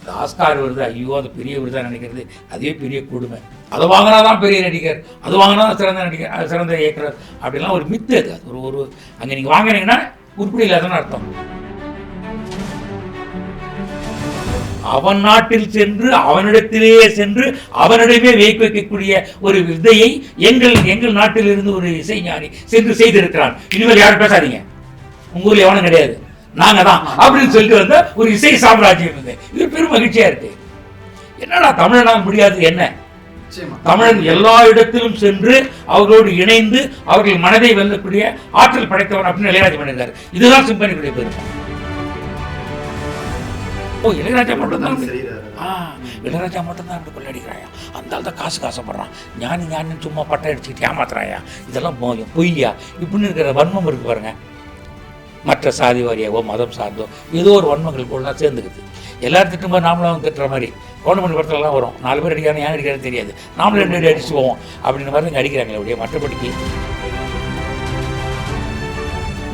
இந்த ஆஸ்கார் விருது, ஐயோ அது பெரிய விருதாக நினைக்கிறது அதுவே பெரிய கொடுமை. அதை வாங்கினா தான் பெரிய நடிகர், அது வாங்கினா சிறந்த நடிகர், அது சிறந்த இயக்குனர் அப்படிலாம் ஒரு மித்து. அது அது ஒரு அங்கே நீங்கள் வாங்கினீங்கன்னா உருப்படி இல்லாதன்னு அர்த்தம். அவன் நாட்டில் சென்று அவனிடத்திலேயே சென்று அவனிடமே வைக்கக்கூடிய ஒரு வித்தையை எங்கள் நாட்டில் இருந்து ஒரு இசைஞானி சென்று செய்திருக்கிறான். இனிமேல் யாரும் பேசாதீங்க, உங்க ஊர்ல எவனும் கிடையாது, நாங்க தான் அப்படின்னு சொல்லிட்டு வந்த ஒரு இசை சாம்ராஜ்யம் இது. இது பெரும் மகிழ்ச்சியா இருக்கு. என்னடா தமிழனால் முடியாது என்ன? தமிழன் எல்லா இடத்திலும் சென்று அவர்களோடு இணைந்து அவர்கள் மனதை வெல்லக்கூடிய ஆற்றல் படைத்தவன் அப்படின்னு இளையராஜா பண்ணியிருக்காரு. இதுதான் சிம்பனிக்குடைய பெருமை. இளையராஜா மட்டும்தான் இளையராஜா மட்டும்தான் அப்படி கொள்ளடிக்கிறாயா, அந்த ஆள் தான் காசு காசப்படுறான், ஞானி சும்மா பட்டை அடிச்சுக்கிட்டு ஏமாத்துறாயா, இதெல்லாம் பொய்யா இப்படின்னு இருக்கிற வன்மம் இருக்கு பாருங்க. மற்ற சாதி வாரியாவோ மதம் சார்ந்தோ ஏதோ ஒரு வன்மங்கள் கூட சேர்ந்துக்குது. எல்லாரும் திட்டும்போது நாமளும் திட்டுற மாதிரி கவர்மெண்ட் படத்துலலாம் வரும், 4 பேர் அடிக்கிறாங்க, ஏன் அடிக்கிறான்னு தெரியாது, நாமளும் 2 அடி அடிச்சு போவோம் அப்படின்னு மாதிரி அடிக்கிறாங்களே அப்படியே. மற்றபடிக்கு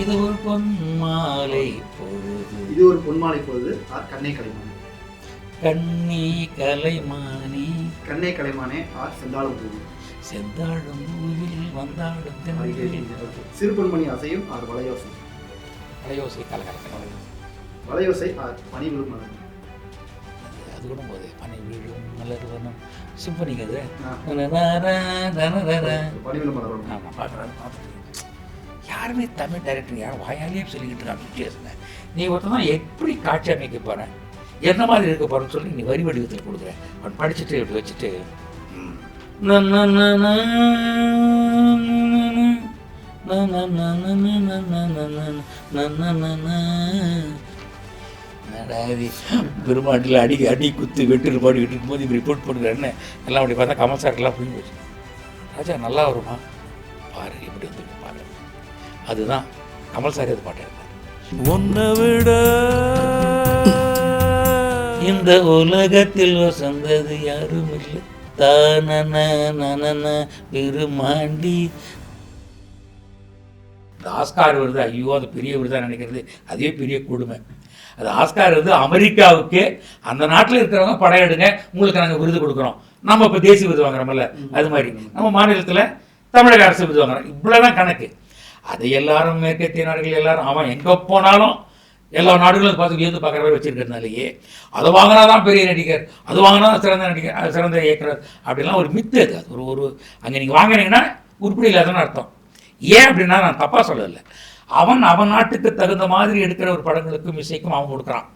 இது ஒரு பொன்மாலை பொழுது, இது ஒரு பொன்மாலை பொழுது, கண்ணே கலைமானே, கண்ணே கலைமானே, கண்ணே கலைமானே, செந்தாழும் பூவில், செந்தாழும் பூவில் வந்தாடும் சிறு பொன்மணி அசையும், வளையோசை, வளையோசை கலகலக்க வளையோசை, பனி விழும் மலர், அது கூட போது பனி விழும் மலர் வனம் சிம்பனிங்க அது. பனி விழும் மலர். ஆமாம் பார்க்குறாங்க. யாருமே தமிழ் டைரக்டர் யாரும் வாயாலேயே சொல்லிக்கிட்டு இருக்காங்க சுச்சுவேஷனை. நீ ஒருத்தர் தான் எப்படி காட்சி அமைக்க போகிறேன், என்ன மாதிரி இருக்க போகிறேன்னு சொல்லி நீ வரி வடிவத்தில் கொடுக்குறேன். அவன் படிச்சுட்டு இப்படி வச்சுட்டு பெருமாட்டில் அடி குத்து வெட்டு பாடிக்கிட்டு இருக்கும்போது இப்படி ரிப்போர்ட் பண்ணுறேன்னு எல்லாம் அப்படி பார்த்தா கமல் சார்க்கெல்லாம் புரிஞ்சு போச்சு. ராஜா நல்லா வருமா பாரு, இப்படி வந்து பாரு. அதுதான் கமல் சார் அது பாட்டு இருப்பார். உன்னை விட இந்த உலகத்தில் வசந்தது யாரும் இல்லை, தான பெருமாண்டி. இந்த ஆஸ்கார் விருது, ஐயோ அது பெரிய விருதாக நினைக்கிறது அதுவே பெரிய கொடுமை. அது ஆஸ்கார் விருது அமெரிக்காவுக்கு, அந்த நாட்டில் இருக்கிறவங்க படையெடுங்க உங்களுக்கு நாங்கள் விருது கொடுக்குறோம். நம்ம இப்போ தேசிய விருது வாங்குறோம்ல, அது மாதிரி நம்ம மாநிலத்தில் தமிழக அரசு விருது வாங்குறோம். இவ்வளோதான் கணக்கு. அதை எல்லாரும் மேற்கத்திய நாடுகள் எல்லாரும் அவன் எங்கே போனாலும் எல்லா நாடுகளும் பார்த்து வியந்து பார்க்குற மாதிரி வச்சுருக்கிறதுனாலேயே அதை வாங்கினா தான் பெரிய நடிகர், அது வாங்கினா சிறந்த நடிகர், அது சிறந்த இயக்குனர் அப்படிலாம் ஒரு மித்து. அது அது ஒரு அங்கே நீங்கள் வாங்கினீங்கன்னா உருப்படி இல்லாதன்னு அர்த்தம். ஏன் அப்படின்னா நான் தப்பாக சொல்லலை, அவன் நாட்டுக்கு தகுந்த மாதிரி எடுக்கிற ஒரு படங்களுக்கும் இசைக்கும் அவன் கொடுக்குறான்.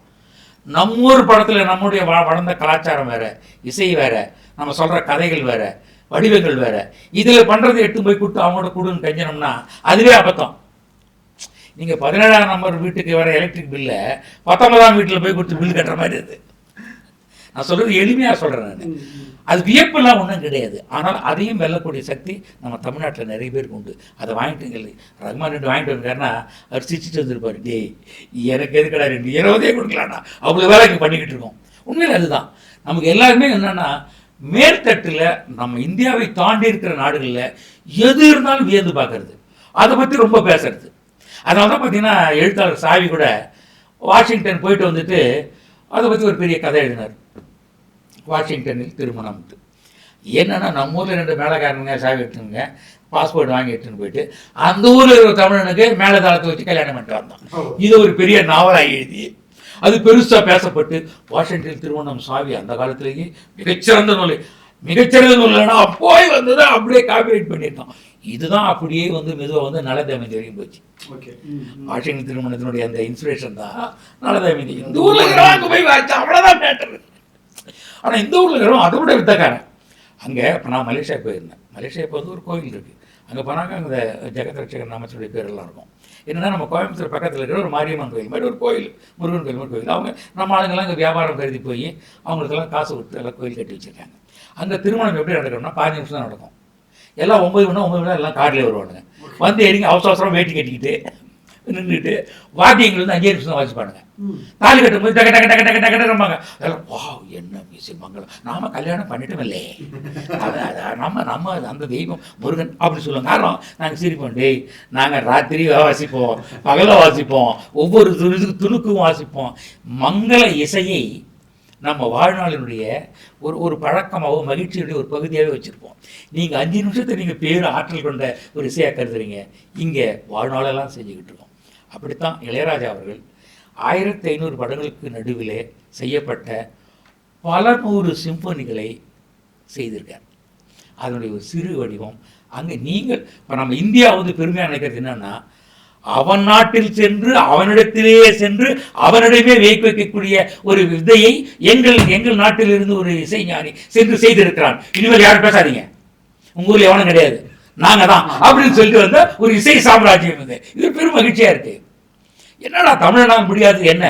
நம்ம ஊர் படத்தில் நம்முடைய வளர்ந்த கலாச்சாரம் வேறு, இசை வேறு, நம்ம சொல்கிற கதைகள் வேறு, வடிவங்கள் வேறு. இதில் பண்ணுறது எட்டு போய் கொடுத்து அவங்களோட கொடுன்னு கஞ்சனம்னா அதுவே அபத்தம். நீங்கள் 17ஆம் நம்பர் வீட்டுக்கு வர எலக்ட்ரிக் பில்லை 19ஆம் வீட்டில் போய் கொடுத்து பில் கட்டுற மாதிரி அது. நான் சொல்கிறது எளிமையாக சொல்கிறேன் நான். அது வியப்பெல்லாம் ஒன்றும் கிடையாது. ஆனால் அதையும் வெல்லக்கூடிய சக்தி நம்ம தமிழ்நாட்டில் நிறைய பேருக்கு உண்டு. அதை வாங்கிட்டு ரஹ்மான் 2 வாங்கிட்டு வந்தாருன்னா அவர் சிரிச்சிட்டு வந்துருப்பார், டேய் எனக்கு எதுக்கடா 2 20 கொடுக்கலாம்னா அவ்வளோ வேலை இங்கே பண்ணிக்கிட்டு இருக்கோம். உண்மையில் அதுதான் நமக்கு எல்லாருமே என்னென்னா, மேல்தட்டில் நம்ம இந்தியாவை தாண்டி இருக்கிற நாடுகளில் எது இருந்தாலும் வியந்து பார்க்கறது, அதை பற்றி ரொம்ப பேசுறது. அதனால தான் பார்த்தீங்கன்னா எழுத்தாளர் சாவி கூட வாஷிங்டன் போயிட்டு வந்துட்டு அதை பற்றி ஒரு பெரிய கதை எழுதினார். வாஷிங்டனில் திருமணம். என்னென்னா நம்ம ஊரில் 2 மேலக்காரனுங்க சாவி எடுத்துங்க பாஸ்போர்ட் வாங்கி எடுத்துன்னு போயிட்டு அந்த ஊரில் இருக்கிற தமிழனுக்கு மேலதாளத்தை வச்சு கல்யாணம் பண்ணிட்டு வந்தான். இது ஒரு பெரிய நாவலாக எழுதி அது பெருசாக பேசப்பட்டு வாஷிங்டன் திருமணம் சாவி அந்த காலத்திலேயே மிகச்சிறந்த நூல், மிகச்சிறந்த நூல்னா போய் வந்தது அப்படியே காப்பிரைட் பண்ணியிருக்கான். இதுதான் அப்படியே வந்து மெதுவாக வந்து நலதமயந்தி வரைக்கும் போச்சு. வாஷிங்டன் திருமணத்தினுடைய அந்த இன்ஸ்பிரேஷன் தான் நலதமயந்தி. இந்த ஊரில் இருக்கிறவங்க போய் வாய்ச்சா அவ்வளோதான் மேட்டர். ஆனால் இந்த ஊரில் இருக்கிறவங்க அதை விட வித்தக்காரன். அங்கே இப்போ நான் மலேசியா போயிருந்தேன். மலேசியா இப்போ வந்து ஒரு கோயில் இருக்குது. அங்கே போனாக்க அங்கே ஜெகத் ரட்சகர் நாமத்துடைய பேரெல்லாம் இருக்கும். என்னென்னா நம்ம கோயம்புத்தூர் பக்கத்தில் இருக்கிற ஒரு மாரியம்மன் கோயில் மாதிரி ஒரு கோயில், முருகன் கோயில் மாதிரி கோயில். அவங்க நம்ம ஆளுங்கெல்லாம் இங்கே வியாபாரம் கருதி போய் அவங்களுக்கெல்லாம் காசு கொடுத்து எல்லாம் கோயில் கட்டி வச்சுருக்காங்க. அங்கே திருமணம் எப்படி நடக்கணும்னா 15 நிமிஷம் தான் நடக்கும். எல்லாம் 9 மணி எல்லாம் கார்லேயே வருவானுங்க. வந்து எரிங்க அவசரம் வேட்டி கட்டிக்கிட்டு நின்றுட்டு வாத்தியங்கள் வந்து 5 நிமிஷம் தான் வாசிப்பானுங்க. தாலி கட்டும்போது டக டக டக டக டகம்பாங்க. அதெல்லாம் வா என்ன மியூசிக் மங்களம், நாம கல்யாணம் பண்ணிட்டோம் இல்லை, நம்ம அந்த தெய்வம் முருகன் அப்படி சொல்லுவாங்க. காரணம் நாங்கள் சிரிப்போம், டேய் நாங்கள் ராத்திரி வாசிப்போம், பகல வாசிப்போம், ஒவ்வொரு துணுக்கும் வாசிப்போம். மங்கள இசையை நம்ம வாழ்நாளினுடைய ஒரு பழக்கமாகவோ மகிழ்ச்சியுடைய ஒரு பகுதியாகவே வச்சுருப்போம். நீங்கள் 5 நிமிஷத்தை நீங்கள் பேர் ஆற்றல் கொண்ட ஒரு இசையாக கருதுறீங்க, இங்கே வாழ்நாளெல்லாம் செஞ்சுக்கிட்டு இருக்கோம். அப்படித்தான் இளையராஜா அவர்கள் 1500 படங்களுக்கு நடுவிலே செய்யப்பட்ட பல 100 சிம்பொனிகளை செய்திருக்கார். அதனுடைய ஒரு சிறு வடிவம் அங்கே நீங்கள் இப்போ நம்ம இந்தியா பெருமையாக நினைக்கிறது என்னன்னா, அவன் நாட்டில் சென்று அவனிடத்திலேயே சென்று அவனிடமே வைக்கக்கூடிய ஒரு வித்தையை எங்கள் நாட்டிலிருந்து ஒரு இசைஞானி சென்று செய்திருக்கிறான். இனிமேல் யாரும் பேசாதீங்க, உங்க ஊர்ல எவனும் கிடையாது, நாங்க தான் அப்படின்னு சொல்லிட்டு வந்த ஒரு இசை சாம்ராஜ்யம் இது பெரும் மகிழ்ச்சியா இருக்கு. என்னடா தமிழனால் முடியாது என்ன?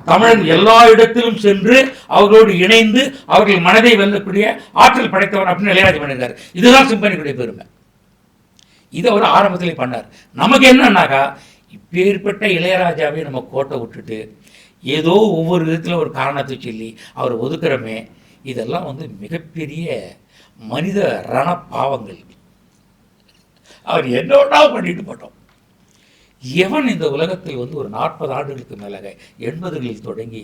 தமிழன் எல்லா இடத்திலும் சென்று அவர்களோடு இணைந்து அவர்கள் மனதை வெல்லக்கூடிய ஆற்றல் படைத்தவன் அப்படின்னு இளையராஜா பண்ணியிருக்காரு. இதுதான் சிம்பனிக்குடைய பெருமை. இதை அவர் ஆரம்பத்திலே பண்ணார். நமக்கு என்னன்னாக்கா, இப்பேற்பட்ட இளையராஜாவே நம்ம கோட்டை விட்டுட்டு ஏதோ ஒவ்வொரு விதத்தில் ஒரு காரணத்தை சொல்லி அவர் ஒதுக்குறமே, இதெல்லாம் மிகப்பெரிய மனித ரண பாவங்கள். அவர் என்னோடா பண்ணிட்டு போட்டோம். எவன் இந்த உலகத்தில் ஒரு 40 ஆண்டுகளுக்கு மேலாக 80களில் தொடங்கி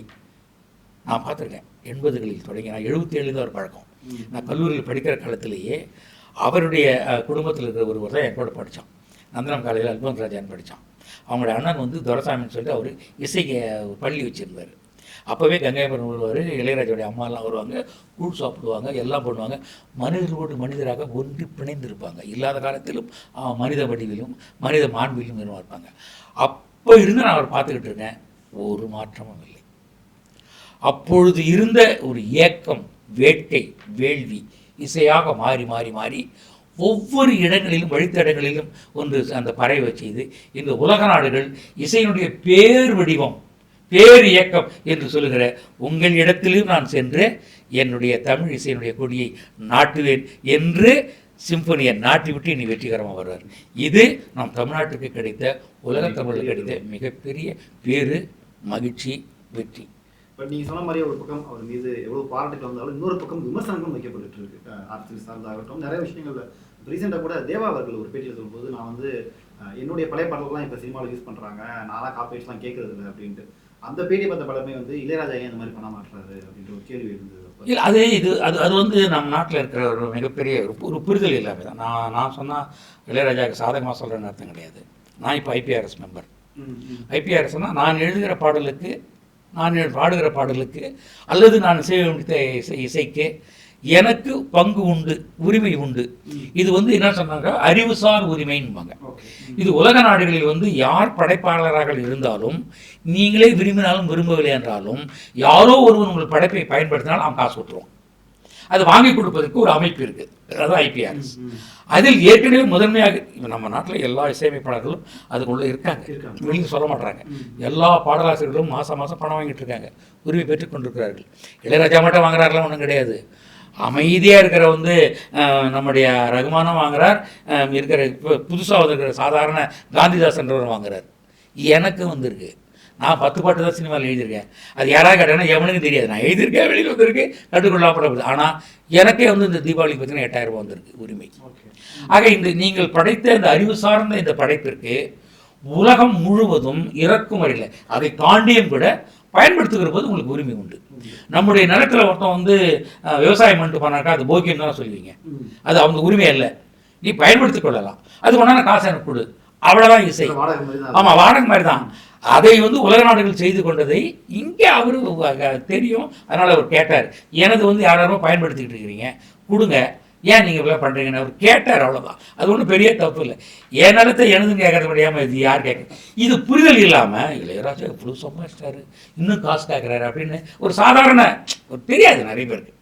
நான் பார்த்துருக்கேன். 80களில் தொடங்கி நான் 77 தான் ஒரு பழக்கம். நான் கல்லூரியில் படிக்கிற காலத்திலேயே அவருடைய குடும்பத்தில் இருக்கிற ஒருவர் தான் என் கூட படித்தான். நந்தனம் காலையில் அல்போன்ஸ் ராஜான்னு படித்தான். அவங்களோட அண்ணன் துரைசாமின்னு சொல்லிட்டு அவர் இசைக்கு பள்ளி வச்சுருந்தார். அப்போவே கங்கைபுரம் வருவார், இளையராஜாவுடைய அம்மாலாம் வருவாங்க, கூழ் சாப்பிடுவாங்க, எல்லாம் பண்ணுவாங்க. மனிதர்களோடு மனிதராக ஒன்றி பிணைந்திருப்பாங்க. இல்லாத காலத்திலும் மனித வடிவிலும் மனித மாண்பிலும் இருப்பாங்க. அப்போ இருந்து நான் அவர் பார்த்துக்கிட்டு இருக்கேன், ஒரு மாற்றமும் இல்லை. அப்பொழுது இருந்த ஒரு ஏக்கம், வேட்கை, வேள்வி இசையாக மாறி மாறி மாறி ஒவ்வொரு இடங்களிலும் வழித்தடங்களிலும் அந்த பறவை செய்து இந்த உலக நாடுகள் இசையினுடைய பேர் வடிவம், பேர் இயக்கம் என்று சொல்லுகிற உங்கள் இடத்திலும் நான் சென்று என்னுடைய தமிழ் இசையினுடைய கொடியை நாட்டுவேன் என்று சிம்பனியை நாட்டிவிட்டு இனி வெற்றிகரமாக வருவார். இது நம் தமிழ்நாட்டுக்கு கிடைத்த, உலக தமிழுக்கு கிடைத்த மிகப்பெரிய பேரு, மகிழ்ச்சி, வெற்றி. பட் நீங்கள் சொன்ன மாதிரி ஒரு பக்கம் அவர் மீது எவ்வளோ பாராட்டுகள் வந்தாலும் இன்னொரு பக்கம் விமர்சனங்களும் வைக்கப்பட்டு இருக்கு. அரசியல் சார்ந்தாகட்டும் நிறைய விஷயங்கள். ரீசெண்டாக கூட தேவா அவர்கள் ஒரு பேட்டியில் சொல்லும்போது, நான் என்னுடைய பழைய பாடல்கள்லாம் இப்போ சினிமாவில் யூஸ் பண்ணுறாங்க, நான்லாம் காப்பிரைட்ஸ்லாம் கேட்கறது இல்லை அப்படின்ட்டு. அந்த பேட்டி பார்த்த படமே இளையராஜா ஏன் இந்த மாதிரி பண்ண மாட்டாரு அப்படின்ற ஒரு கேள்வி இருந்தது. இல்லை, அது நம்ம நாட்டில் இருக்கிற ஒரு மிகப்பெரிய ஒரு புரிதல் இல்லாமல் தான். நான் சொன்னால் இளையராஜாவுக்கு சாதகமாக சொல்கிறேன்னு அர்த்தம் கிடையாது. நான் இப்போ ஐபிஆர்எஸ் மெம்பர். ஐபிஆர்எஸ்னால் நான் எழுதுகிற பாடலுக்கு, நான் பாடுகிற பாடலுக்கு அல்லது நான் செய்ய இசைக்கு எனக்கு பங்கு உண்டு, உரிமை உண்டு. இது என்ன சொன்னாங்க, அறிவுசார் உரிமைன்பாங்க. இது உலக நாடுகளில் யார் படைப்பாளராக இருந்தாலும், நீங்களே விரும்பினாலும் விரும்பவில்லை என்றாலும், யாரோ ஒருவன் உங்கள் படைப்பை பயன்படுத்தினாலும் அவன் காசு கொடுத்துருவோம். அது வாங்கி கொடுப்பதற்கு ஒரு அமைப்பு இருக்குது, அதுதான் ஐபிஆர்எஸ். அதில் ஏற்கனவே முதன்மையாக நம்ம நாட்டில் எல்லா இசையமைப்பாளர்களும் அதுக்குள்ளே இருக்காங்க, வெளியே சொல்ல மாட்டாங்க. எல்லா பாடலாசிரியர்களும் மாதம் பணம் வாங்கிட்டு இருக்காங்க, உரிமை பெற்றுக் கொண்டிருக்கிறார்கள். இளையராஜா மட்டும் வாங்குறாருலாம் ஒன்றும் கிடையாது. அமைதியாக இருக்கிற நம்முடைய ரகுமானும் வாங்குறார், இருக்கிற இப்போ புதுசாக இருக்கிற சாதாரண காந்திதாசன்றவர் வாங்குறார். எனக்கு வந்திருக்கு, நான் 10 பாட்டு தான் சினிமாவில் எழுதியிருக்கேன். அது யாராவது கேட்டாங்கன்னா எவனுக்கும் தெரியாது, நான் எழுதியிருக்கேன், வெளியில் வந்திருக்கு, கட்டுக்கொள்ளாப்படப்படுது. ஆனால் எனக்கே இந்த தீபாவளிக்கு பார்த்தீங்கன்னா 8000 ரூபா வந்திருக்கு உரிமை. ஆக நீங்கள் படைத்த இந்த அறிவு சார்ந்த இந்த படைப்பிற்கு உலகம் முழுவதும் இறக்குமதியில் அதை தாண்டியும் கூட பயன்படுத்துகிற போது உங்களுக்கு உரிமை உண்டு. நம்முடைய நிலத்தில் ஒருத்தன் விவசாயம் பண்ணிட்டு போனாக்கா அது போக்கியம் தான் சொல்லுவீங்க, அது அவங்க உரிமை இல்லை, நீ பயன்படுத்திக் கொள்ளலாம், அது கொண்டான காசு எனக்கு கொடு, அவ்வளோதான் இசை. ஆமாம், வாடகை மாதிரி தான். அதை உலக நாடுகள் செய்து கொண்டதை இங்கே அவரு தெரியும், அதனால் அவர் கேட்டார். எனது யாராரோ பயன்படுத்திக்கிட்டு இருக்கிறீங்க, கொடுங்க, ஏன் நீங்கள் இவ்வளோ பண்ணுறீங்கன்னு அவர் கேட்டார், அவ்வளோதான். அது ஒன்றும் பெரிய தப்பு இல்லை. என் நிலத்தை எனதுன்னு கேட்கறது முடியாமல் இது யார் கேட்க, இது புரிதல் இல்லாமல் இளையராஜா இவ்வளோ சம்பாதிச்சிட்டாரு, இன்னும் காசு கேட்குறாரு அப்படின்னு ஒரு சாதாரண ஒரு தெரியாது நிறைய பேருக்கு.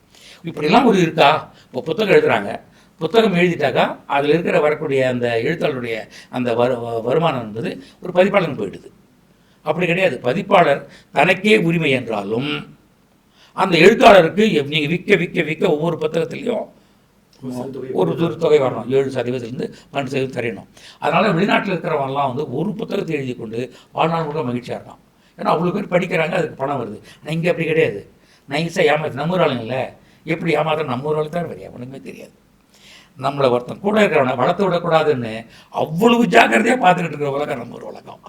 இப்படிலாம் ஒரு இருக்கா? இப்போ புத்தகம் எழுதுகிறாங்க, புத்தகம் எழுதிட்டாக்கா அதில் இருக்கிற வரக்கூடிய அந்த எழுத்தாளருடைய அந்த வருமானம் என்பது ஒரு பதிப்பாளருக்கு போயிடுது. அப்படி கிடையாது. பதிப்பாளர் தனக்கே உரிமை என்றாலும் அந்த எழுத்தாளருக்கு நீங்கள் விற்க விற்க விற்க ஒவ்வொரு புத்தகத்திலையும் ஒரு தொகை வரணும், 7% 12% தரணும். அதனால் வெளிநாட்டில் இருக்கிறவங்கலாம் ஒரு புத்தகத்தை எழுதி கொண்டு வாழ்நாள் முழுக்க மகிழ்ச்சியாக இருக்கான். ஏன்னா அவ்வளோ பேர் படிக்கிறாங்க, அதுக்கு பணம் வருது. நான் இங்கே அப்படி கிடையாது. நைஸாக ஏமாத்து, நம்ம ஊர் ஆளுங்கள எப்படி ஏமாத்திரம் நம்ம ஊர் ஆளு தான் வரையா, ஒன்றுமே தெரியாது. நம்மளை ஒருத்தன் கூட இருக்கிறவனை வளர்த்து விடக்கூடாதுன்னு அவ்வளவு ஜாக்கிரதையாக பார்த்துக்கிட்டு இருக்கிற உலகம் நம்ம ஒரு உலகம்.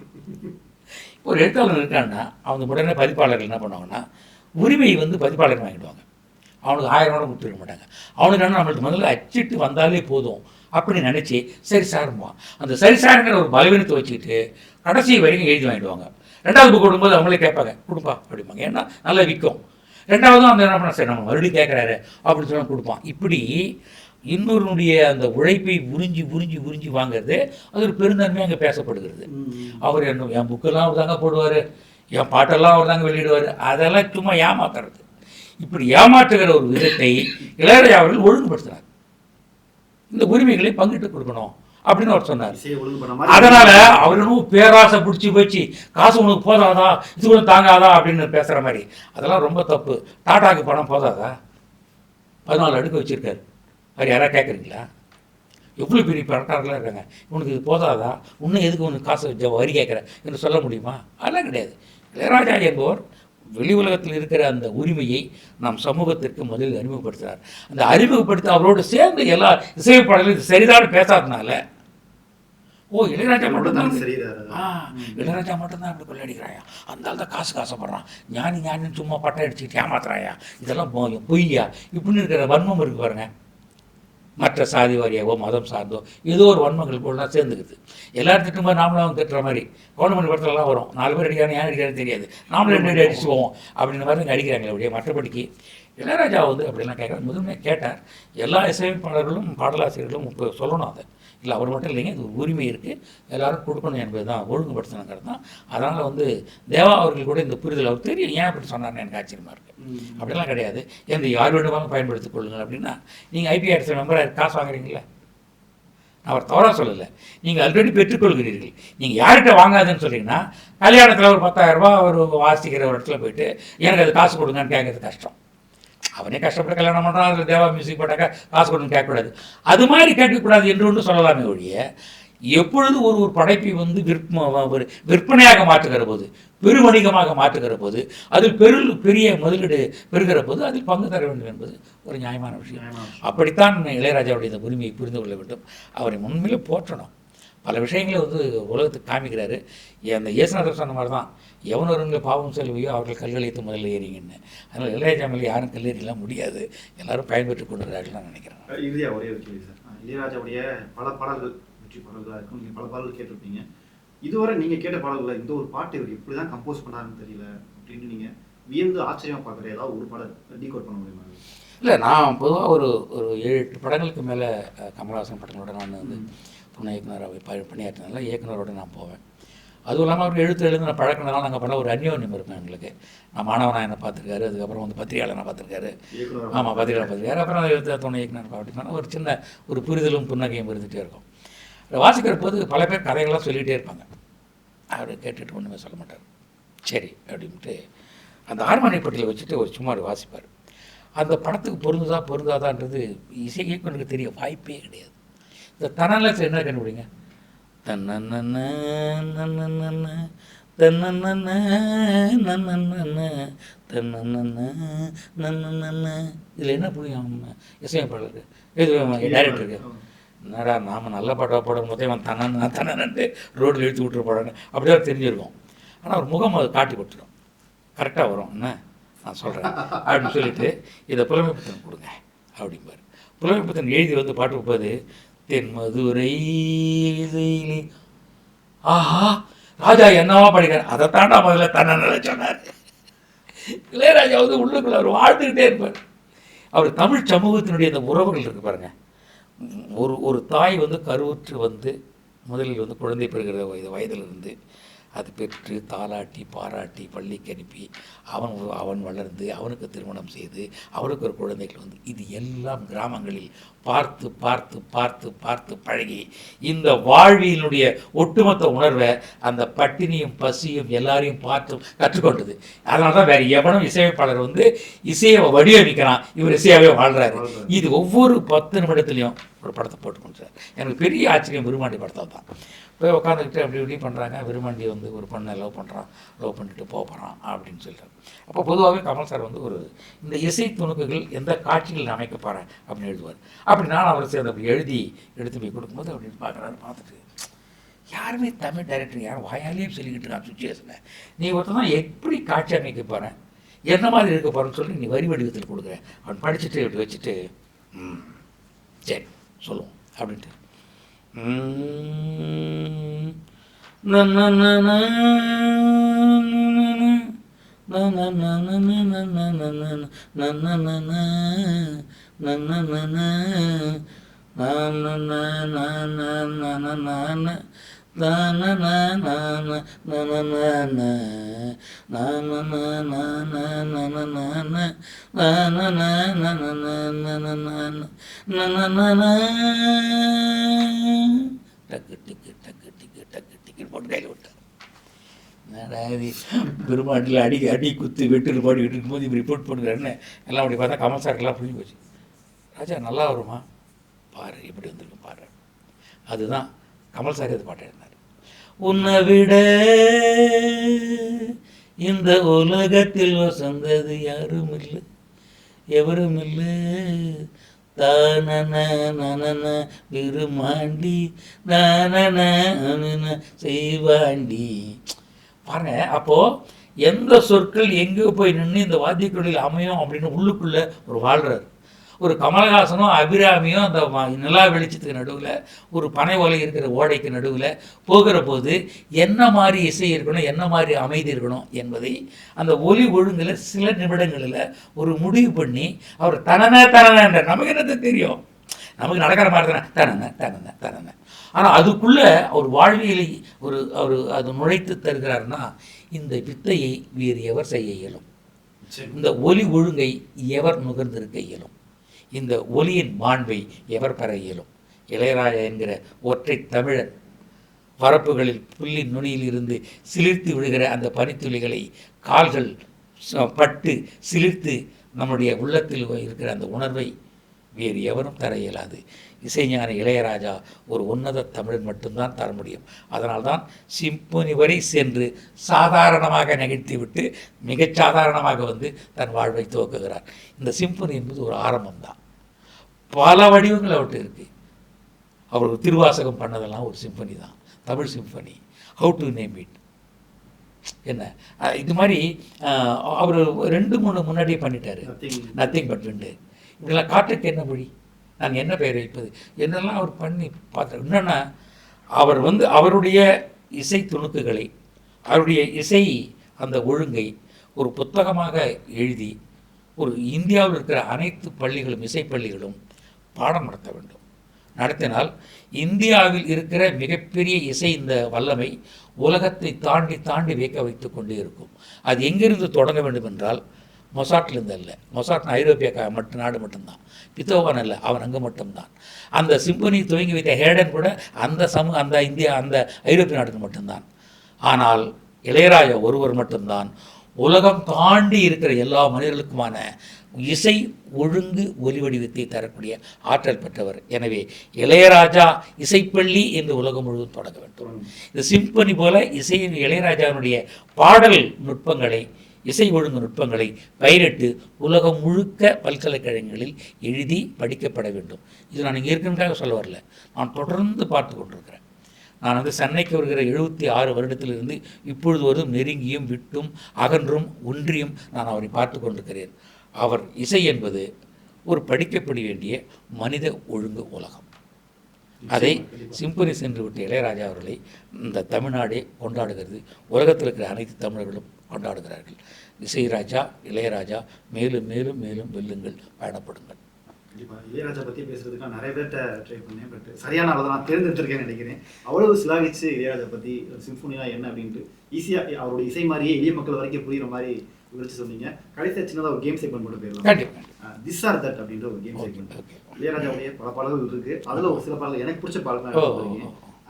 ஒரு எழுத்தாளர் இருக்கான்னா அவங்க உடனே பதிப்பாளர்கள் என்ன பண்ணுவாங்கன்னா, உரிமையை வந்து பதிப்பாளர் வாங்கிடுவாங்க. அவனுக்கு 1000 ரூபா கொடுத்துருக்க மாட்டாங்க. அவனுக்கு என்ன நம்மளுக்கு முதல்ல அச்சிட்டு வந்தாலே போதும் அப்படி நினச்சி சரி சாருமா அந்த சரி சாருங்கிற ஒரு பலவீனத்தை வச்சுக்கிட்டு கடைசி வரைக்கும் எழுதி வாங்கிடுவாங்க. 2வது புக் கொடுக்கும்போது அவங்களே கேட்பாங்க கொடுப்பா அப்படிம்பாங்க. ஏன்னா நல்லா விற்கும். 2வதும் அந்த என்ன பண்ண சரி நம்ம மறுபடியும் கேட்குறாரு அப்படின்னு சொல்லி கொடுப்பான். இப்படி இன்னொருடைய அந்த உழைப்பை உறிஞ்சி வாங்கிறது அது ஒரு பெருந்தன்மையாக அங்கே பேசப்படுகிறது. அவர் என் புக்கெல்லாம் அவர் தாங்க போடுவார், என் பாட்டெல்லாம் அவர் தாங்க வெளியிடுவார், அதெல்லாம் சும்மா ஏமாத்துறது. இப்படி ஏமாற்றுகிற ஒரு விதத்தை இளையராஜா அவர்கள் ஒழுங்குபடுத்தினார். இந்த உரிமைகளை பங்கிட்டு கொடுக்கணும் அப்படின்னு அவர் சொன்னார். அதனால அவரும் பேராசை பிடிச்சி போச்சு, காசு உனக்கு போதாதா, இது கூட தாங்காதா அப்படின்னு பேசுகிற மாதிரி. அதெல்லாம் ரொம்ப தப்பு. டாட்டாக்கு பணம் போதாதா? 14 அடுக்கு வச்சுருக்காரு. அவர் யாராவது கேட்குறீங்களா? எவ்வளோ பெரிய பணக்காரர்களாக இருக்காங்க. இவனுக்கு இது போதாதா, இன்னும் எதுக்கு உனக்கு காசு வரி கேட்குற என்று சொல்ல முடியுமா? அதெல்லாம் கிடையாது. இளையராஜா என்பவர் வெளி உலகத்தில் இருக்கிற அந்த உரிமையை நாம் சமூகத்திற்கு முதலில் அறிமுகப்படுத்துகிறார். அந்த அறிமுகப்படுத்த அவரோடு சேர்ந்து எல்லா இசையமைப்பாளர்களும் இது சரிதான் பேசாதனால இளையராஜா மட்டும்தான் இளையராஜா மட்டும்தான் அப்படி கொள்ளையடிக்கிறாயா, அந்த ஆள் தான் காசு காசப்படுறான், ஞானின்னு சும்மா பட்டம் அடிச்சுக்கிட்டு ஏமாத்துறாயா, இதெல்லாம் பொய்யா இப்படின்னு இருக்கிற வன்மம் இருக்கு பாருங்க. மற்ற சாதி வாரியாவோ மதம் சார்ந்தோ ஏதோ ஒரு வன்மங்கள் போலாம் சேர்ந்துக்குது. எல்லாரும் திட்டும்போது நாமளும் திட்டுற மாதிரி கவர்மெண்ட் படத்துலலாம் வரும். 4 பேர் அடிக்கிறாங்க, ஏன் அடிக்கிறான்னு தெரியாது, நாமளும் 2 அடி அடிச்சு போவோம் அப்படின்னு மாதிரி அடிக்கிறாங்களே அப்படியே. மற்றபடிக்கு இளையராஜா வந்து அப்படிலாம் கேட்குறாரு. முதன்மையாக கேட்டார். எல்லா இசையமைப்பாளர்களும் பாடலாசிரியர்களும் இப்போ சொல்லணும். அதை இல்லை அவர் மட்டும் இல்லைங்க, இது உரிமை இருக்குது, எல்லோரும் கொடுக்கணும் என்பது தான் ஒழுங்குபடுத்தணுங்கிறது தான். அதனால் வந்து தேவா அவர்கள் கூட இந்த புரிதல் அவர் தெரியும் ஏன் அப்படி சொன்னார்னு எனக்கு ஆச்சரியமாக இருக்குது. அப்படிலாம் கிடையாது. எந்த யார் வேண்டுமாலும் பயன்படுத்திக் கொள்ளுங்கள் அப்படின்னா நீங்கள் ஐபிஆர்எஸ் மெம்பராக காசு வாங்குறீங்களா? நான் அவர் தவறாக சொல்லலை. நீங்கள் ஆல்ரெடி பெற்றுக்கொள்கிறீர்கள். நீங்கள் யார்கிட்ட வாங்காதுன்னு சொல்லிங்கன்னா கல்யாணத்தில் ஒரு 10,000 ரூபா ஒரு வாசிக்கிற ஒரு இடத்துல போயிட்டு எனக்கு அது காசு கொடுங்கன்னு கேட்கறது கஷ்டம். அவனே கஷ்டப்பட்டு கல்யாணம் பண்ணுறான், அதில் தேவா மியூசிக் போட்டாக்கா காசு கொடுன்னு கேட்கக்கூடாது. அது மாதிரி கேட்கக்கூடாது என்று ஒன்று சொல்லலாமே ஒழிய, எப்பொழுது ஒரு படைப்பை வந்து விற்பனையாக மாற்றுகிற போது, பெருவணிகமாக மாற்றுகிற போது, அதில் பெரிய முதலீடு பெறுகிற போது அதில் பங்கு தர வேண்டும் என்பது ஒரு நியாயமான விஷயம். அப்படித்தான் இளையராஜாவுடைய இந்த உரிமையை புரிந்து கொள்ள வேண்டும். அவரை உண்மையிலே போற்றணும். பல விஷயங்களை வந்து உலகத்துக்கு காமிக்கிறாரு. அந்த இயேசுநாதர் சொன்ன மாதிரி தான், எவனொருங்க பாவம் செல்வியோ அவர்கள் கல்களைத்து முதல்ல ஏறிங்கன்னு. அதனால் இளையராஜா மேலே யாரும் கல்லேறிலாம் முடியாது, எல்லாரும் பயன்பெற்றுக் கொண்டிருக்கிறார்கள் நான் நினைக்கிறேன். இறுதியாக ஒரே ஒரு கேள்வி சார். இளையராஜாவுடைய பல பாடல்கள் வெற்றி பாடல்களாக இருக்கும், நீங்கள் பல பாடல்கள் கேட்டிருப்பீங்க. இதுவரை நீங்கள் கேட்ட பாடல்களில் இந்த ஒரு பாட்டு இவர் இப்படி தான் கம்போஸ் பண்ணாருன்னு தெரியல அப்படின்னு நீங்கள் வியந்து ஆச்சரியமாக பார்க்குற ஏதாவது ஒரு பாடல் டீகோட் பண்ண முடியுமா? இல்லை, நான் பொதுவாக ஒரு 7-8 படங்களுக்கு மேலே கமல்ஹாசன் படங்களோட நான் வந்து துணை இயக்குனராக பணியாற்றினால இயக்குனரோடு நான் போவேன். அதுவும் இல்லாமல் அவர் எழுதுன பழக்கினால நாங்கள் பண்ண ஒரு அந்யோன்யம் இருக்கும் எங்களுக்கு. நான் மாணவனாக என்ன பார்த்துருக்காரு, அதுக்கப்புறம் வந்து பத்திரிகையாளனை பார்த்துருக்காரு. ஆமாம், பத்திரிகையாளர் பார்த்துருக்காரு. அப்புறம் எழுத்து துணை இயக்குனர் அப்படின்னா ஒரு சின்ன ஒரு புரிதலும் புன்னகையும் இருந்துகிட்டே இருக்கும். வாசிக்கிற போது பல பேர் கதைகள்லாம் சொல்லிகிட்டே இருப்பாங்க. அவர் கேட்டுட்டு ஒன்றுமே சொல்ல மாட்டார். சரி அப்படின்ட்டு அந்த ஹார்மோனிய பட்டியலை வச்சுட்டு ஒரு சும்மா வாசிப்பார். அந்த படத்துக்கு பொருந்தாதான்றது இசை இயக்குனருக்கு தெரிய வாய்ப்பே கிடையாது. இந்த தனலத்தில் என்ன கண்டுபிடிங்க, தன்னன்ன தன்னன்ன தன்னன்ன இதில் என்ன புரியும் இசையமைப்பாளருக்கு, இது டைரக்டருக்கு? என்னடா நாம் நல்ல பாட்டாக போடும் போதே அவன் தன்னன்ட்டு ரோட்டில் இழுத்து விட்டுரு போடான்னு அப்படிதான் தெரிஞ்சிருக்கும். ஆனால் ஒரு முகம் அதை காட்டி கொடுத்துரும், கரெக்டாக வரும். என்ன நான் சொல்கிறேன் அப்படின்னு சொல்லிட்டு இதை புலமைப்புத்தன் கொடுங்க அப்படிம்பார். புலமைப்புத்தன் எழுதி வந்து பாட்டு வைப்பது தென்மதுரை. ஆஹா, ராஜா என்னவா படிக்கிறார், அதை தாண்டா முதல்ல தன்னை சொன்னார். இளையராஜா வந்து உள்ளுக்குள்ள அவர் வாழ்ந்துக்கிட்டே இருப்பார். அவர் தமிழ் சமூகத்தினுடைய அந்த உறவுகள் இருக்கு பாருங்க. ஒரு தாய் வந்து கருவுற்று வந்து முதலில் வந்து குழந்தை பெறுகிற வயதிலிருந்து அது பெற்று தாலாட்டி பாராட்டி பள்ளிக்கு அனுப்பி அவன் வளர்ந்து அவனுக்கு திருமணம் செய்து அவனுக்கு ஒரு குழந்தைகள் வந்து இது எல்லாம் கிராமங்களில் பார்த்து பார்த்து பார்த்து பார்த்து பழகி இந்த வாழ்வியினுடைய ஒட்டுமொத்த உணர்வை அந்த பட்டினியும் பசியும் எல்லாரையும் பார்த்து கற்றுக்கொண்டது. அதனால தான் வேறு எவனும் இசையமைப்பாளர் வந்து இசையை வடிவமைக்கிறான், இவர் இசையாகவே வாழ்கிறாரு. இது ஒவ்வொரு 10 நிமிடத்துலையும் ஒரு படத்தை போட்டு கொடுத்தார். எனக்கு பெரிய ஆச்சரியம் விருமாண்டி படத்தில் தான். போய் உட்காந்துக்கிட்டு அப்படி இப்படி பண்ணுறாங்க. விருமாண்டி வந்து ஒரு பொண்ணை லவ் பண்ணிட்டு போகிறான் அப்படின்னு சொல்கிறார். அப்போ பொதுவாகவே கமல் சார் வந்து இந்த இசை துணுக்குகள் எந்த காட்சிகள் அமைக்க போகிறேன் அப்படின்னு எழுதுவார். அப்படி நான் அவரை சேர்ந்து அப்படி எடுத்து போய் கொடுக்கும்போது அப்படின்னு பார்த்துட்டு யாருமே தமிழ் டைரக்டர் யாரும் வாயாலேயே சொல்லிக்கிட்டு இருக்கான் சுச்சுவேஷனை, நீ ஒருத்தர் தான் எப்படி காட்சி அமைக்க போகிறேன், என்ன மாதிரி இருக்க போகிறேன்னு சொல்லி நீ வரி வடிவத்தில் கொடுக்குறேன். அவன் படிச்சுட்டு இப்படி வச்சுட்டு சரி சொல்லுவோம் அப்படின்ட்டு டக்கு டிக்கு டக்கு டிக்கு டக்கு டிக்குன்னு போட்டு கையில் விட்டார். பெருமாட்டில் அடி குத்து வெட்டுன்னு பாடிக்கிட்டு இருக்கும்போது இப்படி ரிப்போர்ட் பண்ணுறாருன்னு எல்லாம் அப்படி பார்த்தா கமல் சாருக்கெல்லாம் புரிஞ்சு போச்சு. ராஜா நல்லா வருமா பாரு, எப்படி வந்திருக்கும் பாரு. அதுதான் கமல் சார் இது பாட்டு இருந்தார். உன்னை விட இந்த உலகத்தில் வசந்தது யாரும் இல்லை எவரும் இல்லை தானன விருமாண்டி நானன செய்வாண்டி. பாருங்க, அப்போது எந்த சொற்கள் எங்கேயோ போய் நின்று இந்த வாத்தியக்குழியில் அமையும் அப்படின்னு உள்ளுக்குள்ளே ஒரு வாழ்கிறார். ஒரு கமலஹாசனும் அபிராமியும் அந்த நிலா வெளிச்சத்துக்கு நடுவில் ஒரு பனை ஓலை இருக்கிற ஓடைக்கு நடுவில் போகிற போது என்ன மாதிரி இசை இருக்கணும், என்ன மாதிரி அமைதி இருக்கணும் என்பதை அந்த ஒலி ஒழுங்கில் சில நிமிடங்களில் ஒரு முடிவு பண்ணி அவர் தனன நமக்கு என்னது தெரியும், நமக்கு நடக்கிற மாதிரி தானே தனன. ஆனால் அதுக்குள்ளே அவர் வாழ்வியலை அவர் அது நுழைத்து தருகிறாருன்னா இந்த வித்தையை வேறு எவர் செய்ய இயலும், இந்த ஒலி ஒழுங்கை எவர் நுகர்ந்திருக்க இயலும், இந்த ஒலியின் மாண்பை எவர் பெற இயலும். இளையராஜா என்கிற ஒற்றை தமிழன் பரப்புகளில் புல்லின் நுனியில் இருந்து சிலிர்த்து விழுகிற அந்த பனித்துளிகளை கால்கள் பட்டு சிலிர்த்து நம்முடைய உள்ளத்தில் இருக்கிற அந்த உணர்வை வேறு எவரும் தர இயலாது. இசைஞானி இளையராஜா ஒரு உன்னத தமிழன் மட்டும்தான் தர முடியும். அதனால்தான் சிம்பொனி வரை சென்று சாதாரணமாக நிகழ்த்திவிட்டு மிகச் சாதாரணமாக வந்து தன் வாழ்வை துவக்குகிறார். இந்த சிம்பொனி என்பது ஒரு ஆரம்பம்தான். பல வடிவங்கள் அவர்கிட்ட இருக்குது. அவர் திருவாசகம் பண்ணதெல்லாம் ஒரு சிம்பொனி தான், Tamil symphony. How to name it என்ன, இது மாதிரி அவர் 2-3 முன்னாடியே பண்ணிட்டார். நத்திங் பட் விண்டு. இதெல்லாம் காற்றுக்கு என்ன மொழி, நான் என்ன பெயர் வைப்பது என்னெல்லாம் அவர் பண்ணி பார்த்தார். என்னென்னா அவர் வந்து அவருடைய இசை துணுக்குகளை, அவருடைய இசை அந்த ஒழுங்கை ஒரு புத்தகமாக எழுதி ஒரு இந்தியாவில் இருக்கிற அனைத்து பள்ளிகளும் இசைப்பள்ளிகளும் பாடம் நடத்த வேண்டும். நடத்தினால் இந்தியாவில் இருக்கிற மிகப்பெரிய இசை இந்த வல்லமை உலகத்தை தாண்டி தாண்டி வியக்க வைத்து கொண்டே இருக்கும். அது எங்கிருந்து தொடங்க வேண்டும் என்றால் மொசாட்லேருந்து அல்ல. மொசாட் ஐரோப்பிய நாடு மட்டும்தான். பித்தோவன் அல்ல, அவன் அங்கே மட்டும்தான். அந்த சிம்பொனி துவங்கி வைத்த ஹேடன் கூட அந்த இந்தியா அந்த ஐரோப்பிய நாட்டுக்கு மட்டும்தான். ஆனால் இளையராஜா ஒருவர் மட்டும்தான் உலகம் தாண்டி இருக்கிற எல்லா மனிதர்களுக்குமான இசை ஒழுங்கு ஒலி வடிவத்தை தரக்கூடிய ஆற்றல் பெற்றவர். எனவே இளையராஜா இசைப்பள்ளி என்று உலகம் முழுவதும் தொடங்க வேண்டும். இந்த சிம்பொனி போல இசையின் இளையராஜாவுடைய பாடல் நுட்பங்களை, இசை ஒழுங்கு நுட்பங்களை பயிரிட்டு உலகம் முழுக்க பல்கலைக்கழகங்களில் எழுதி படிக்கப்பட வேண்டும். இது நான் இங்கே இருக்கிறதுக்காக சொல்ல வரல, நான் தொடர்ந்து பார்த்து கொண்டிருக்கிறேன். நான் வந்து சென்னைக்கு வருகிற 76 வருடத்திலிருந்து இப்பொழுது வரும் நெருங்கியும் விட்டும் அகன்றும் ஒன்றியும் நான் அவரை பார்த்து கொண்டிருக்கிறேன். அவர் இசை என்பது ஒரு படிக்கப்பட வேண்டிய மனித ஒழுங்கு உலகம். அதை சிம்பொனி சென்று விட்ட இளையராஜா அவர்களை இந்த தமிழ்நாடே கொண்டாடுகிறது. உலகத்தில் இருக்கிற அனைத்து தமிழர்களும் கொண்டாடுகிறார்கள். இசைராஜா இளையராஜா மேலும் மேலும் மேலும் வெல்லுங்கள், பயணப்படுங்கள். கண்டிப்பாக இளையராஜா பற்றி பேசுறதுக்கு நிறைய பேர்கிட்ட ட்ரை பண்ணேன். பட் சரியான அளவு நான் தேர்ந்தெடுத்திருக்கேன்னு நினைக்கிறேன். அவ்வளவு சிலாகிச்சு இளையராஜா பற்றி சிம்பொனினா என்ன அப்படின்ட்டு ஈஸியாக அவருடைய இசை மாதிரியே எளிய மக்கள் வரைக்கும் புரியுற மாதிரி விவரிச்சு சொன்னீங்க. கடைசியாக சின்னதாக ஒரு கேம் செக்மெண்ட் போட்டு போயிடலாம். திஸ் ஆர் தட் அப்படின்ற ஒரு கேம் செக்மெண்ட். இளையராஜாவுடைய பல பாடல்கள் இருக்கு. அதில் ஒரு சில பாடல்கள் எனக்கு பிடிச்ச பாடல்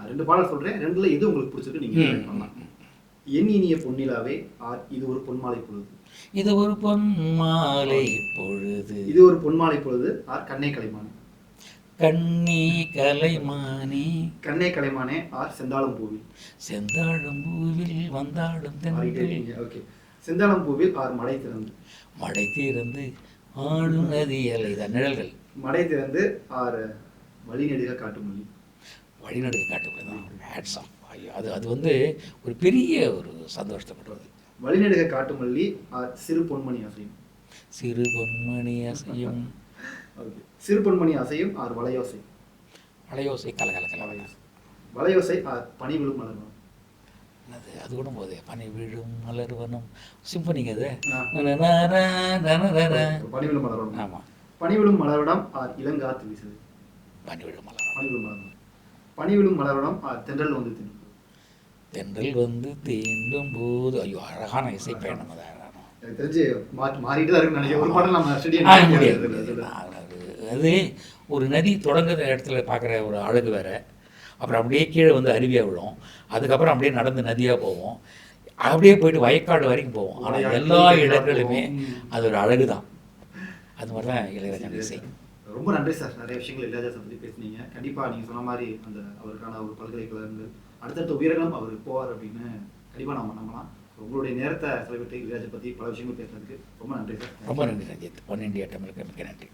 2 பாடல் சொல்கிறேன். 2ல எது உங்களுக்கு பிடிச்சிருக்கு நீங்கள் பண்ணலாம். என் இனிய பொன்னிலாவே ஆர் இது ஒரு பொன்மாலை பொழுது. இது ஒரு பொன்மாலை பொழுது. இது ஒரு பொன்மாலை பொழுது ஆர் கண்ணே கலைமானே. கண்ணே கலைமானே. கண்ணே கலைமானே ஆர் செந்தாளம் பூவில். செந்தாளம் பூவில் வந்தாடும் தென்றல். ஓகே. செந்தாளம் பூவில் ஆர் மடை திறந்து. மடை திறந்து ஆடும் நதி அலைதான் நிழல்கள். மடை திறந்து ஆர் வழிநெடுக காட்டுமொழி. வழிநடுக காட்டுமொழி தான் ஹேட்ஸ் ஆஃப். அது வந்து ஒரு பெரிய ஒரு சந்தோஷத்தை படுறது. வழிநெடுக காட்டுமல்லி சிறு பொன்மணி அசையும். சிறு பொன்மணி அசையும். ஓகே. சிறு பொன்மணி அசையும் வளையோசை. வளையோசை கலகலக்கல. வளையோசை பனி விழும் மலர்வனம். அது கூட போதே பனி விழும் மலர்வனம் சிம்பனிங்க அது. பனி விழும் மலர்வனம். ஆமாம். பனி விழும் மலர்வனம் இளங்காத்து வீசுது. பனி விழும் மலர்வனம். பனி விழும் மலர்வனம். பனி விழும் மலர்வனம் தென்றல் வந்து தீண்டும். தென்றல் வந்து தீண்டும் போது. ஐயோ, அழகான இசை பயணம் அது. எனக்கு தெரிஞ்சு மாறிட்டு தான் இருக்குன்னு நினைக்கிறேன். ஒரு பாடல் நம்ம அது ஒரு நதி தொடங்குற இடத்துல பார்க்குற ஒரு அழகு வேற. அப்புறம் அப்படியே கீழே வந்து அருவியாக விழும். அதுக்கப்புறம் அப்படியே நடந்து நதியாக போவோம். அப்படியே போயிட்டு வயக்காடு வரைக்கும் போவோம். ஆனால் எல்லா இடங்களுமே அது ஒரு அழகு தான். அது மாதிரி தான் இளையராஜா இசை. ரொம்ப நன்றி சார். நிறைய விஷயங்கள் இளையராஜா பற்றி பேசுனீங்க. கண்டிப்பாக நீங்கள் சொன்ன மாதிரி அந்த அவருக்கான ஒரு பல்கலைக்கழகங்கள் அடுத்தடுத்த உயரங்களும் அவர் போவார் அப்படின்னு கண்டிப்பாக நம்ம நம்பலாம். உங்களுடைய நேரத்தை செலவிட்டு இளையராஜா பற்றி பல விஷயங்கள் பேசுறதுக்கு ரொம்ப நன்றி சார். ரொம்ப நன்றி ரஞ்சித். ஒன் இண்டியா தமிழுக்கு மிக்க நன்றி.